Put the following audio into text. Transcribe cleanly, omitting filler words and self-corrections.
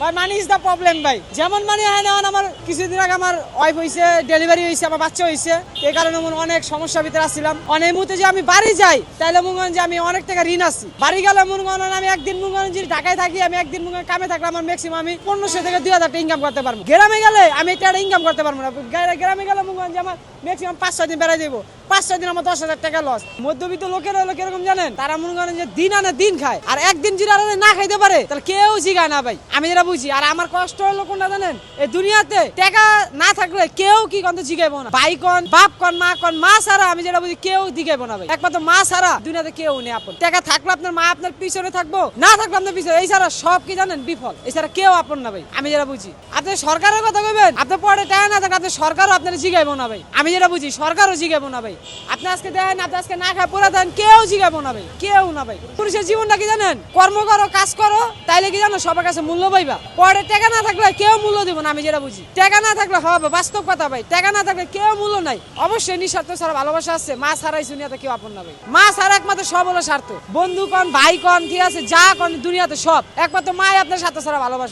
ভাই money is the problem ভাই। যেমন মানি হয় না, আমার কিছুদিন আগে আমার ওয়াইফ হয়েছে, ডেলিভারি হয়েছে, আমার বাচ্চা হয়েছে। এই কারণে মনে অনেক সমস্যার ভিতরে আসছিলাম। অনেক মুহূর্তে যে আমি বাড়ি যাই তাহলে মনে করেন যে আমি অনেক টাকা ঋণ আছি। বাড়ি গেলে মনে করেন আমি একদিন মনে করেন যদি ঢাকায় থাকি, আমি একদিন মনে করেন কামে থাকলে আমার ম্যাক্সিমাম আমি 1500 থেকে 2000 টাকা ইনকাম করতে পারবো। গ্রামে গেলে আমি এটা ইনকাম করতে পারবো না। গ্রামে গেলে মনে করেন যে আমার ম্যাক্সিমাম 5-6 দিন বেড়াই দেবো, 5-6 দিন আমার 10,000 টাকা লস। মধ্যবিত্ত লোকের হলো কিরকম জানেন, তারা মনে করেন যে দিন আনে দিন খায়, আর একদিন যদি আর না খাইতে পারে তাহলে কেউ জিগায় না ভাই। আমি যেটা বুঝি, আর আমার কষ্ট হলো কোনটা জানেন, এই দুনিয়াতে টাকা না থাকলে কেউ কি কত জিগাইবো না। ভাই কন, বাপ কন, মা কন, মা ছাড়া আমি যেটা বুঝি কেউ দিগাইবো না ভাই। একমাত্র মা ছাড়া দুনিয়াতে কেউ নেই আপন। টাকা থাকলে আপনার মা আপনার পিছনে থাকবো, না থাকলে আপনার পিছনে, এই ছাড়া সব কি জানেন বিফল। এছাড়া কেউ আপন না ভাই। আমি যেটা বুঝি, আপনি সরকারের কথা কইবেন, আপনার পরে টাকা না থাকলে আপনি সরকারও আপনার জিগাইবো না ভাই। আমি যেটা বুঝি সরকারও জিগাইবো না ভাই। আপনি আজকে দেন, আপনি আজকে না খায় পড়ে দেন, কেউ জিগাইবো না ভাই, কেউ না ভাই। পুরুষের জীবনটা কি জানেন, কর্ম করো, কাজ করো, তাইলে কি জানো সবার কাছে মূল্য পাইবা। পরে টাকা না থাকলে কেউ মূল্য দিব না। আমি যেটা বুঝি টাকা না থাকলে হবে, বাস্তব কথা ভাই। টাকা না থাকলে কেউ মূল্য নাই। অবশ্যই নিঃস্বার্থ ছাড়া ভালোবাসা আছে, মা ছাড়াই দুনিয়াতে কেউ আপন না ভাই। মা ছাড়া একমাত্র সব হলো স্বার্থ। বন্ধু কন, ভাই কন, ঠিক আছে, যা কন দুনিয়াতে সব একমাত্র মাই আপনার স্বার্থ ছাড়া ভালোবাসবে।